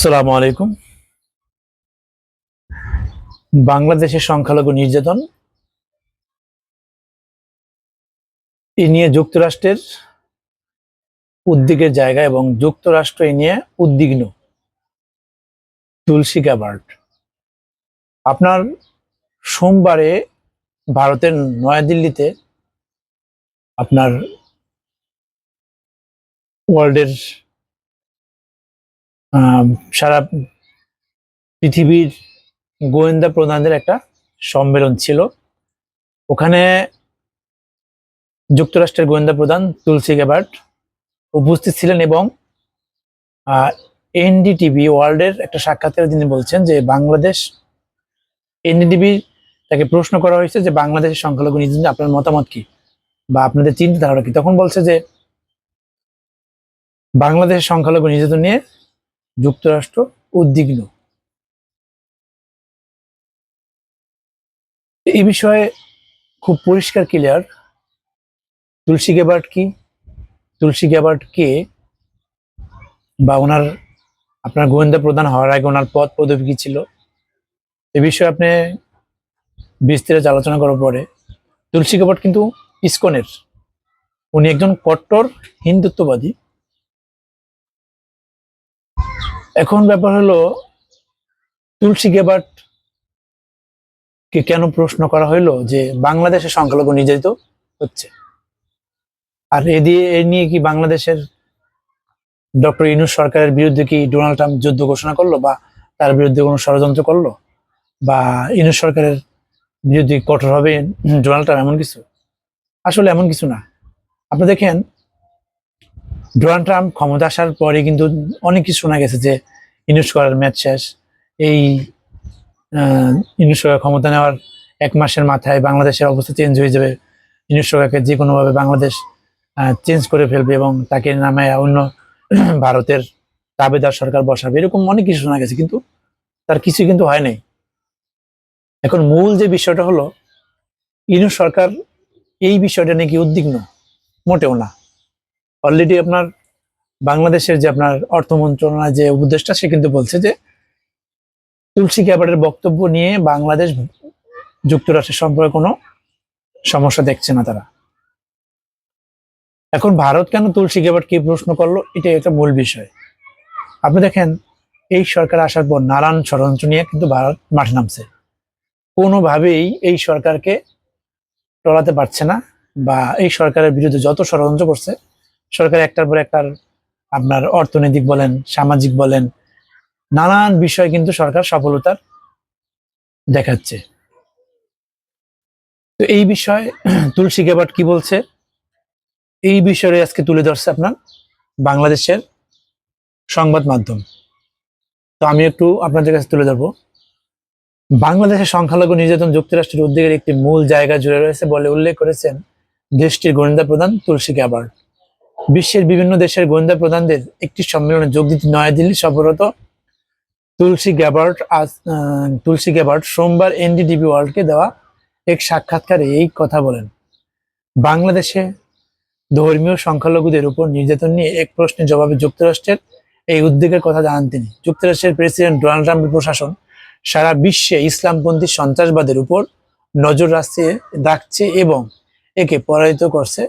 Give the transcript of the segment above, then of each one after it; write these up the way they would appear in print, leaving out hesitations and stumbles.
আসসালামু আলাইকুম। বাংলাদেশের সংখ্যালঘু নির্যাতন এ নিয়ে যুক্তরাষ্ট্রের উদ্বেগের জায়গা এবং যুক্তরাষ্ট্র এ নিয়ে উদ্বিগ্ন। তুলসী গ্যাবার্ড আপনার সোমবারে ভারতের নয়াদিল্লিতে আপনার ওয়ার্ল্ডের সারা পৃথিবীর গোয়েন্দা প্রধানদের একটা সম্মেলন ছিল। ওখানে যুক্তরাষ্ট্রের গোয়েন্দা প্রধান তুলসী গ্যাবার্ড উপস্থিত ছিলেন এবং এনডিটিভি ওয়ার্ল্ডের একটা সাক্ষাৎকারে তিনি বলছেন যে বাংলাদেশ এনডিটিভি তাকে প্রশ্ন করা হয়েছে যে বাংলাদেশের সংখ্যালঘু নির্যাতন আপনার মতামত কি বা আপনাদের চিন্তাধারা কি। তখন বলছে যে বাংলাদেশের সংখ্যালঘু নির্যাতন নিয়ে যুক্তরাষ্ট্র উদ্বিগ্ন। এই বিষয়ে খুব পরিষ্কার ক্লিয়ার তুলসী গ্যাবার্ড কি, তুলসী গ্যাবার্ড কে, বা ওনার আপনার গোয়েন্দা প্রধান হওয়ার আগে ওনার পদ পদবি কি ছিল, এ বিষয়ে আপনি বিস্তারিত আলোচনা করার পরে তুলসী গ্যাবার্ড কিন্তু ইসকনের, উনি একজন কট্টর হিন্দুত্ববাদী। এখন ব্যাপার হলো তুলসী গ্যাবার্ড কে কেন প্রশ্ন করা হইলো যে বাংলাদেশের সংখ্যালঘু নির্যাতিত হচ্ছে, আর এ নিয়ে কি বাংলাদেশের ডক্টর ইউনূস সরকারের বিরুদ্ধে কি ডোনাল্ড ট্রাম্প যুদ্ধ ঘোষণা করলো বা তার বিরুদ্ধে কোনো ষড়যন্ত্র করলো বা ইউনূস সরকারের বিরুদ্ধে কঠোর হবে ডোনাল্ড ট্রাম্প, এমন কিছু? আসলে এমন কিছু না। আপনি দেখেন ডোনাল্ড ট্রাম্প ক্ষমতা আসার পরে কিন্তু অনেক কিছু শোনা গেছে যে ইউনূস করার ম্যাচ শেষ, এই ইউনূস সরকার ক্ষমতা নেওয়ার 1 মাসের মাথায় বাংলাদেশের অবস্থা চেঞ্জ হয়ে যাবে, ইউনূস সরকারকে যে কোনোভাবে বাংলাদেশ চেঞ্জ করে ফেলবে এবং তাকে নামে অন্য ভারতের দাবেদার সরকার বসাবে, এরকম অনেক কিছু শোনা গেছে, কিন্তু তার কিছু কিন্তু হয় নাই। এখন মূল যে বিষয়টা হলো ইউনূস সরকার এই বিষয়টা নাকি উদ্বিগ্ন, মোটেও না। অলরেডি আপনার বাংলাদেশের যে আপনার অর্থ মন্ত্রণালয় যে উপদেষ্টা, সে কিন্তু বলছে যে তুলসী গ্যাবার্ডের বক্তব্য নিয়ে বাংলাদেশ যুক্তরাষ্ট্রের সম্পর্কে কোনো সমস্যা দেখছে না তারা। এখন ভারত কেন তুলসী গ্যাবার্ডকে প্রশ্ন করলো, এটা একটা মূল বিষয়। আপনি দেখেন এই সরকার আসার পর নানান ষড়যন্ত্র নিয়ে কিন্তু ভারত মাঠে নামছে, কোনোভাবেই এই সরকারকে টলাতে পারছে না, বা এই সরকারের বিরুদ্ধে যত ষড়যন্ত্র করছে সরকার একটার পর একটার আপনার অর্থনৈতিক বলেন, সামাজিক বলেন, নানান বিষয় কিন্তু সরকার সফলতার দেখাচ্ছে। তো এই বিষয়ে তুলসী গ্যাবার্ড কি বলছে, এই বিষয়ে আজকে তুলে ধরছে আপনার বাংলাদেশের সংবাদ মাধ্যম। তো আমি একটু আপনাদের কাছে তুলে ধরবো। বাংলাদেশের সংখ্যালঘু নির্যাতন যুক্তরাষ্ট্রের উদ্বেগের একটি মূল জায়গা জুড়ে রয়েছে বলে উল্লেখ করেছেন দেশটির গোয়েন্দা প্রধান তুলসী গ্যাবার্ড। বিশ্বের বিভিন্ন দেশের গোয়েন্দা প্রধানদের একটি সম্মেলনে যোগ দিতে নয়াদিল্লি সফররত তুলসী গ্যাবার্ড সোমবার এনডিটিভি ওয়ার্ল্ডকে দেওয়া এক সাক্ষাৎকারে এই কথা বলেন। বাংলাদেশে ধর্মীয় সংখ্যালঘুদের উপর নির্যাতন নিয়ে এক প্রশ্নের জবাবে যুক্তরাষ্ট্রের এই উদ্বেগের কথা জানান তিনি। যুক্তরাষ্ট্রের প্রেসিডেন্ট ডোনাল্ড ট্রাম্পের প্রশাসন সারা বিশ্বে ইসলামপন্থী সন্ত্রাসবাদের উপর নজর রাখছে এবং একে পরাজিত করছে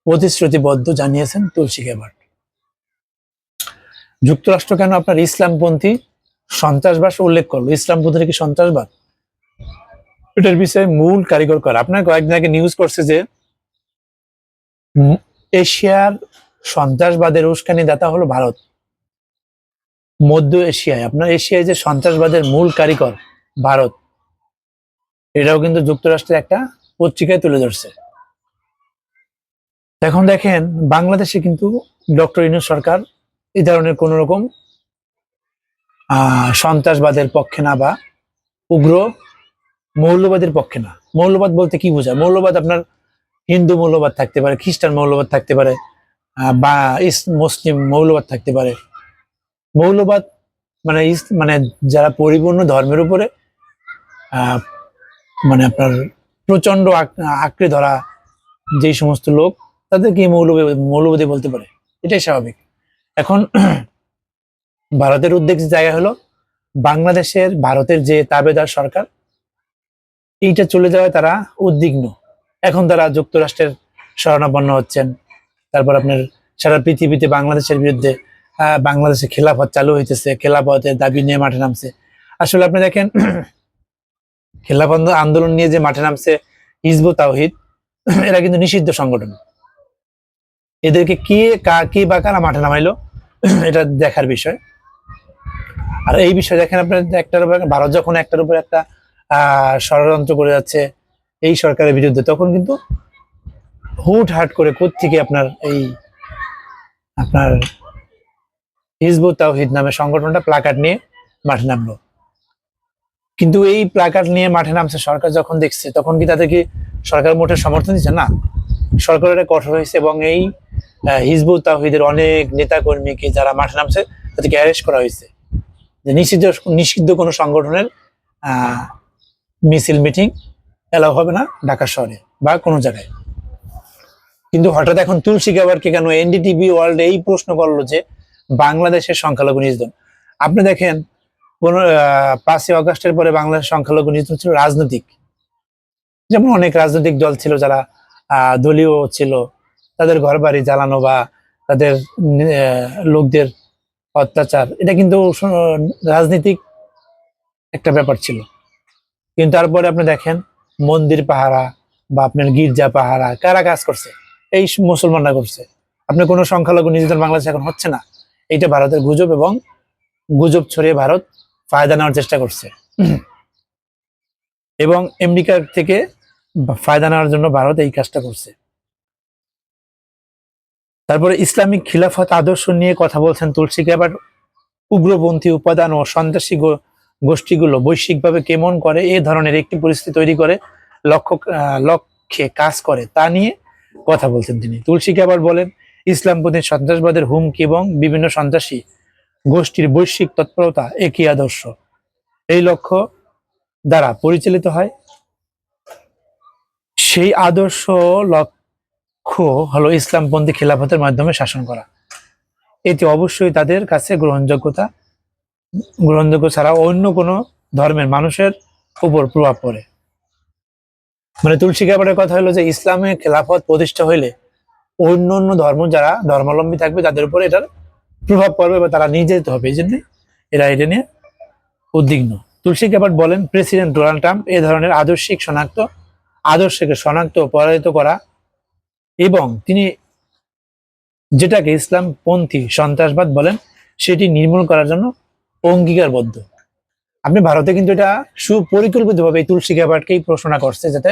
প্রতিশ্রুতিবদ্ধ, জানিয়েছেন তুলসী গ্যাবার্ড। যুক্তরাষ্ট্র কেন আপনার ইসলামপন্থী সন্ত্রাসবাদ উল্লেখ করলো? ইসলামপন্থী কি সন্ত্রাসবাদ? এটার বিষয়ে মূল কারিগর করা আপনার কয়েকদিন আগে নিউজ করছে যে এশিয়ার সন্ত্রাসবাদের উস্কানি দাতা হলো ভারত। মধ্য এশিয়ায় আপনার এশিয়ায় যে সন্ত্রাসবাদের মূল কারিগর ভারত, এটাও কিন্তু যুক্তরাষ্ট্রের একটা পত্রিকায় তুলে ধরছে। এখন দেখেন বাংলাদেশে কিন্তু ডক্টর ইউনূস সরকার এই ধরনের কোন রকম সন্ত্রাসবাদের পক্ষে না, বা উগ্র মৌলবাদের পক্ষে না। মৌলবাদ বলতে কি বোঝায়? মৌলবাদ আপনার হিন্দু মৌলবাদ থাকতে পারে, খ্রিস্টান মৌলবাদ থাকতে পারে, বা মুসলিম মৌলবাদ থাকতে পারে। মৌলবাদ মানে মানে যারা পরিপূর্ণ ধর্মের উপরে মানে আপনার প্রচন্ড আঁকড়ে ধরা যে সমস্ত লোক, তাদেরকে মৌলবাদী বলতে পারে, এটাই স্বাভাবিক। এখন ভারতের উদ্বেগ যে জায়গা হলো বাংলাদেশের ভারতের যে তাবেদার সরকার এইটা চলে যাওয়ায় তারা উদ্বিগ্ন। এখন তারা যুক্তরাষ্ট্রের শরণাপন্ন হচ্ছেন। তারপর আপনার সারা পৃথিবীতে বাংলাদেশের বিরুদ্ধে বাংলাদেশে খেলাফত চালু হইতেছে, খেলাফতের দাবি নিয়ে মাঠে নামছে। আসলে আপনি দেখেন খেলাফত আন্দোলন নিয়ে যে মাঠে নামছে হিজবুত তাওহিদ, এরা কিন্তু নিষিদ্ধ সংগঠন। এদেরকে কে বা কারা মাঠে নামাইলো এটা দেখার বিষয়। আর এই বিষয়ে দেখেন আপনার একটার উপর ভারত যখন একটার উপর একটা ষড়যন্ত্র করে যাচ্ছে এই সরকারের বিরুদ্ধে, তখন কিন্তু হুটহাট করে কোত্থেকে আপনার হিজবুত তাওহিদ নামে সংগঠনটা প্লাকার্ড নিয়ে মাঠে নামলো। কিন্তু এই প্লাকার্ড নিয়ে মাঠে নামছে সরকার যখন দেখছে, তখন কি তাদেরকে সরকার মোটের সমর্থন দিচ্ছে না। সরকারের কঠোর হয়েছে এবং এই হিজবুত তাওহিদের অনেক নেতা কর্মীকে যারা মাঠে নামছে তাদেরকে অ্যারেস্ট করা হয়েছে, যে নিষিদ্ধ কোনো সংগঠনের মিছিল মিটিং এলাও হবে না ঢাকা শহরে বা কোনো জায়গায়। কিন্তু হঠাৎ এখন তুলসী গাবারকে কেন এনডিটিভি ওয়ার্ল্ড এই প্রশ্ন করলো যে বাংলাদেশের সংখ্যালঘু নির্যাতন। আপনি দেখেন 5ই অগস্টের পরে বাংলাদেশের সংখ্যালঘু নির্যাতন ছিল রাজনৈতিক, যেমন অনেক রাজনৈতিক দল ছিল যারা দলীয় ছিল, তাদের ঘর বাড়ি জ্বালানো বা তাদের লোকদের অত্যাচার, এটা কিন্তু রাজনৈতিক একটা ব্যাপার ছিল। কিন্তু তারপরে আপনি দেখেন মন্দির পাহারা বা আপনার গির্জা পাহারা কারা কাজ করছে? এই মুসলমানরা করছে। আপনার কোনো সংখ্যালঘু নির্যাতন বাংলাদেশে এখন হচ্ছে না। এইটা ভারতের গুজব, এবং গুজব ছড়িয়ে ভারত ফায়দা নেওয়ার চেষ্টা করছে এবং আমেরিকার থেকে ফায়দা নেওয়ার জন্য ভারত এই কাজটা করছে। তারপরে ইসলামিক খিলাফত আদর্শ নিয়ে কথা বলছেন তুলসী গাবার। উগ্রপন্থী উপাদান ও সন্ত্রাসী গোষ্ঠীগুলো বৈশ্বিকভাবে কেমন করে এ ধরনের একটি পরিস্থিতি তৈরি করে লক্ষ্যে কাজ করে তা নিয়ে কথা বলছেন তিনি। তুলসী গাবার বলেন, ইসলামপন্থী সন্ত্রাসবাদের হুমকি এবং বিভিন্ন সন্ত্রাসী গোষ্ঠীর বৈশ্বিক তৎপরতা একই আদর্শ। এই লক্ষ্য দ্বারা পরিচালিত হয়। সেই আদর্শ লক্ষ্য হলো ইসলামপন্থী খেলাফতের মাধ্যমে শাসন করা। এতে অবশ্যই তাদের কাছে গ্রহণযোগ্য ছাড়া অন্য কোনো ধর্মের মানুষের উপর প্রভাব পড়ে। মানে তুলসী গাবারের কথা হলো যে ইসলামে খেলাফত প্রতিষ্ঠা হইলে অন্য অন্য ধর্ম যারা ধর্মাবলম্বী থাকবে তাদের উপরে এটার প্রভাব পড়বে বা তারা নিয়ে যেতে হবে, এই জন্য এরা এটা নিয়ে উদ্বিগ্ন। তুলসী গাবার বলেন, প্রেসিডেন্ট ডোনাল্ড ট্রাম্প এ ধরনের আদর্শকে শনাক্ত পরাজিত করা এবং তিনি যেটাকে ইসলামপন্থী সন্ত্রাসবাদ বলেন সেটি নির্মূল করার জন্য অঙ্গীকারবদ্ধ। আপনি ভারতে কিন্তু এটা সুপরিকল্পিতভাবে এই তুলসী গাবারকেই প্রশ্ন করছে, যাতে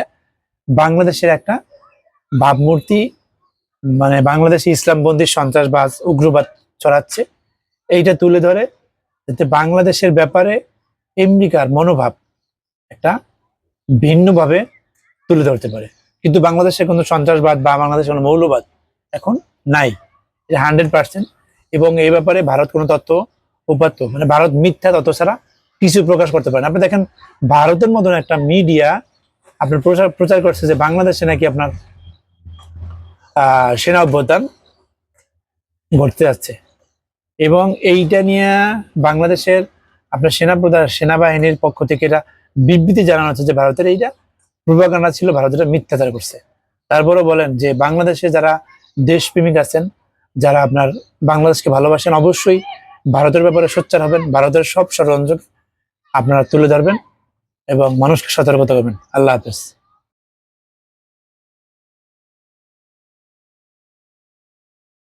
বাংলাদেশের একটা ভাবমূর্তি, মানে বাংলাদেশে ইসলামপন্থী সন্ত্রাসবাদ উগ্রবাদ ছড়াচ্ছে, এইটা তুলে ধরে যাতে বাংলাদেশের ব্যাপারে আমেরিকার মনোভাব একটা ভিন্নভাবে তুলে ধরতে পারে। কিন্তু বাংলাদেশে কোনো সন্ত্রাসবাদ বা বাংলাদেশে কোনো মৌলবাদ এখন নাই, 100%। এবং এই ব্যাপারে ভারত কোনো উপাত্ত মানে ভারত মিথ্যা তথ্য ছাড়া কিছু প্রকাশ করতে পারে না। আপনি দেখেন ভারতের মতন একটা মিডিয়া আপনার প্রচার করছে যে বাংলাদেশে নাকি আপনার সেনা অভ্যুত্থান ঘটতে যাচ্ছে, এবং এইটা নিয়ে বাংলাদেশের আপনার সেনাবাহিনীর পক্ষ থেকে এটা বিবৃতি জানানো হচ্ছে যে ভারতের এইটা প্রোপাগান্ডা ছিল, ভারত এটা মিথ্যাচার করছে। তারপরেও বলেন যে বাংলাদেশে যারা দেশপ্রেমিক আছেন, যারা আপনার বাংলাদেশকে ভালোবাসেন, অবশ্যই ভারতের ব্যাপারে সোচ্চার হবেন, ভারতের সব ষড়যন্ত্র আপনারা তুলে ধরবেন এবং মানুষকে সতর্কতা করবেন। আল্লাহ হাফেজ।